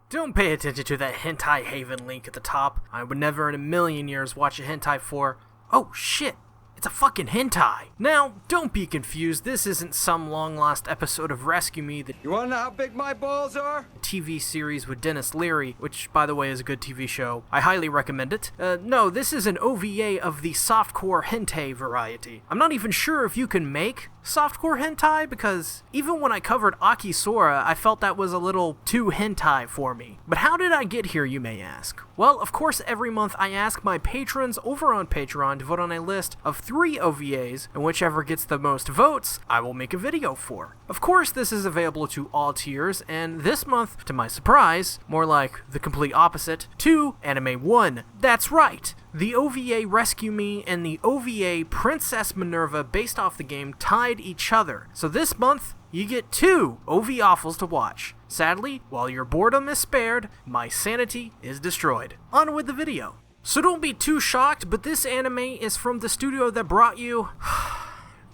Don't pay attention to that Hentai Haven link at the top. I would never in a million years watch a hentai for... Oh shit! It's a fucking hentai! Now, don't be confused, this isn't some long-lost episode of Rescue Me, the You wanna know how big my balls are? TV series with Dennis Leary, which, by the way, is a good TV show. I highly recommend it. No, this is an OVA of the softcore hentai variety. I'm not even sure if you can make softcore hentai, because even when I covered Aki Sora, I felt that was a little too hentai for me. But how did I get here, you may ask? Well, of course, every month I ask my patrons over on Patreon to vote on a list of 3 OVAs, and whichever gets the most votes, I will make a video for. Of course, this is available to all tiers, and this month, to my surprise, more like the complete opposite, to Anime 1. That's right! The OVA Rescue Me and the OVA Princess Minerva based off the game tied each other. So this month, you get 2 OVAwfuls to watch. Sadly, while your boredom is spared, my sanity is destroyed. On with the video. So don't be too shocked, but this anime is from the studio that brought you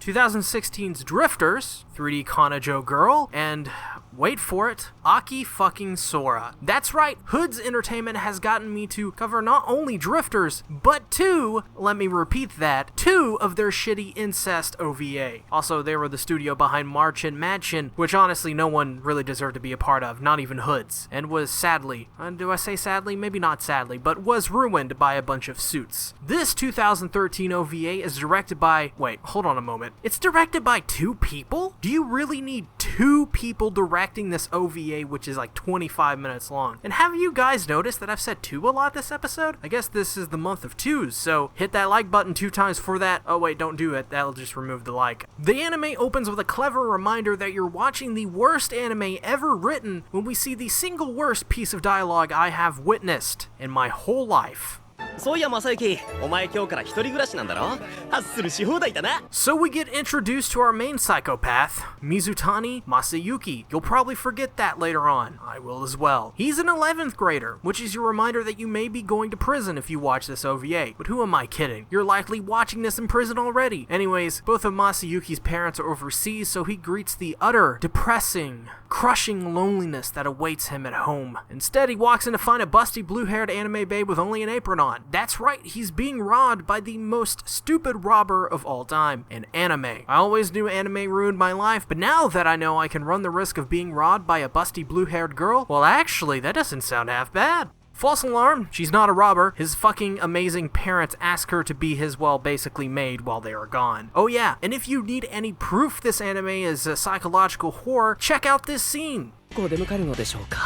2016's Drifters, 3D Kanojo Girl, and wait for it, Aki fucking Sora. That's right, Hood's Entertainment has gotten me to cover not only Drifters, but 2, let me repeat that, 2 of their shitty incest OVA. Also, they were the studio behind Marchin Madchin, which honestly no one really deserved to be a part of, not even Hoods, and was sadly, do I say sadly? Maybe not sadly, but was ruined by a bunch of suits. This 2013 OVA is directed by, wait, hold on a moment. It's directed by 2 people? Do you really need 2 people directing this OVA, which is like 25 minutes long? And have you guys noticed that I've said 2 a lot this episode? I guess this is the month of 2s, so hit that like button 2 times for that. Oh wait, don't do it, that'll just remove the like. The anime opens with a clever reminder that you're watching the worst anime ever written when we see the single worst piece of dialogue I have witnessed in my whole life. そういや正幸、お前今日から一人暮らしなんだろ？ハッスルし放題だな。 So we get introduced to our main psychopath, Mizutani Masayuki. You'll probably forget that later on. I will as well. He's an 11th grader, which is your reminder that you may be going to prison if you watch this OVA. But who am I kidding? You're likely watching this in prison already. Anyways, both of Masayuki's parents are overseas, so he greets the utter, depressing, crushing loneliness that awaits him at home. Instead, he walks in to find a busty blue-haired anime babe with only an apron on. That's right, he's being robbed by the most stupid robber of all time, an anime. I always knew anime ruined my life, but now that I know I can run the risk of being robbed by a busty blue-haired girl, well actually, that doesn't sound half bad. False alarm, she's not a robber. His fucking amazing parents ask her to be his, well, basically maid while they are gone. Oh yeah, and if you need any proof this anime is a psychological horror, check out this scene. こう出迎えるのでしょうか。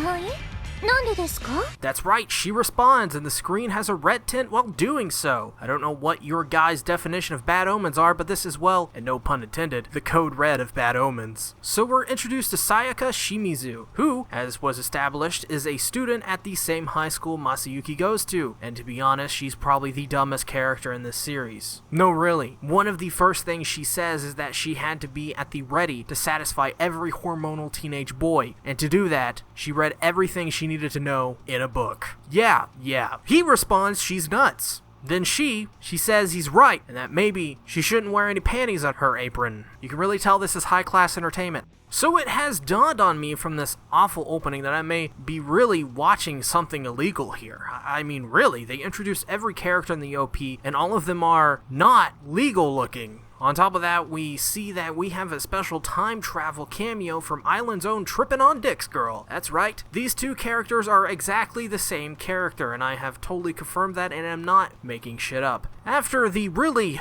はい。なんでですか? That's right, she responds, and the screen has a red tint while doing so. I don't know what your guys' definition of bad omens are, but this is, well, and no pun intended, the code red of bad omens. So we're introduced to Sayaka Shimizu, who, as was established, is a student at the same high school Masayuki goes to, and to be honest, she's probably the dumbest character in this series. No, really. One of the first things she says is that she had to be at the ready to satisfy every hormonal teenage boy, and to do that, she read everything she needed to know in a book. Yeah. He responds she's nuts. Then she says he's right, and that maybe she shouldn't wear any panties on her apron. You can really tell this is high-class entertainment. So it has dawned on me from this awful opening that I may be really watching something illegal here. I mean, really, they introduce every character in the OP, and all of them are not legal-looking. On top of that, we see that we have a special time travel cameo from Island's own Trippin' on Dicks girl. That's right, these 2 characters are exactly the same character, and I have totally confirmed that and am not making shit up. After the really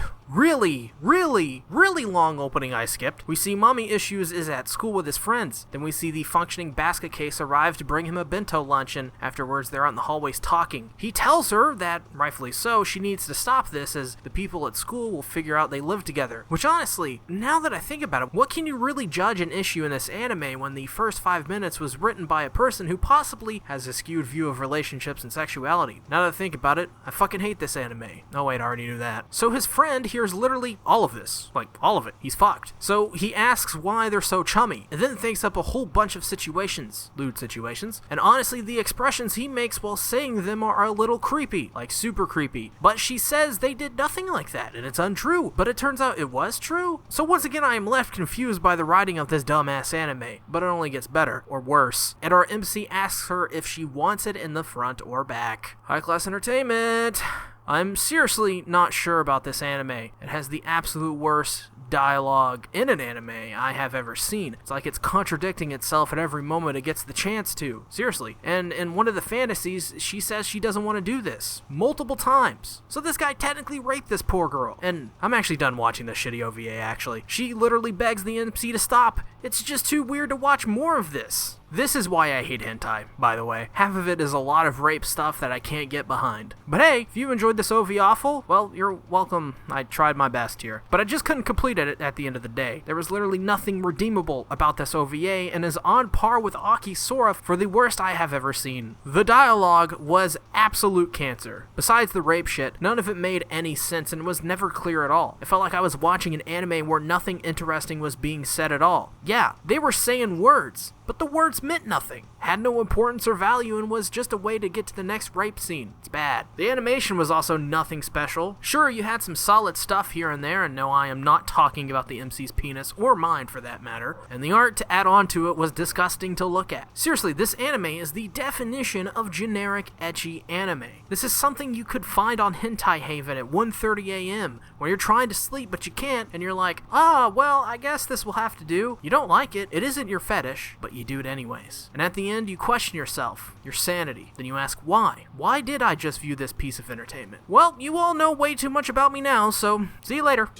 long opening I skipped, we see Mommy Issues is at school with his friends. Then we see the functioning basket case arrive to bring him a bento lunch, and afterwards they're out in the hallways talking. He tells her that, rightfully so, she needs to stop this as the people at school will figure out they live together. Which honestly, now that I think about it, what can you really judge an issue in this anime when the first 5 minutes was written by a person who possibly has a skewed view of relationships and sexuality? Now that I think about it, I fucking hate this anime. Oh wait, I already knew that. So his friend hears literally all of this. Like, all of it. He's fucked. So he asks why they're so chummy, and then thinks up a whole bunch of situations, lewd situations, and honestly the expressions he makes while saying them are a little creepy, like super creepy. But she says they did nothing like that, and it's untrue, but it turns out it was true. So once again I am left confused by the writing of this dumbass anime, but it only gets better, or worse, and our MC asks her if she wants it in the front or back. High class entertainment. I'm seriously not sure about this anime. It has the absolute worst dialogue in an anime I have ever seen. It's like it's contradicting itself at every moment it gets the chance to. Seriously. And in one of the fantasies, she says she doesn't want to do this. Multiple times. So this guy technically raped this poor girl. And I'm actually done watching this shitty OVA, actually. She literally begs the MC to stop. It's just too weird to watch more of this. This is why I hate hentai, by the way. Half of it is a lot of rape stuff that I can't get behind. But hey, if you enjoyed this OVAwful, well, you're welcome. I tried my best here. But I just couldn't complete it at the end of the day. There was literally nothing redeemable about this OVA and is on par with Aki Sora for the worst I have ever seen. The dialogue was absolute cancer. Besides the rape shit, none of it made any sense and was never clear at all. It felt like I was watching an anime where nothing interesting was being said at all. Yeah, they were saying words, but the words meant nothing, had no importance or value, and was just a way to get to the next rape scene. It's bad. The animation was also nothing special. Sure, you had some solid stuff here and there, and no, I am not talking about the MC's penis, or mine for that matter, and the art to add on to it was disgusting to look at. Seriously, this anime is the definition of generic ecchi anime. This is something you could find on Hentai Haven at 1:30 a.m. when you're trying to sleep but you can't, and you're like, well, I guess this will have to do. You don't like it, it isn't your fetish, but you do it anyways. And at the end, you question yourself, your sanity. Then you ask, why? Why did I just view this piece of entertainment? Well, you all know way too much about me now, so see you later.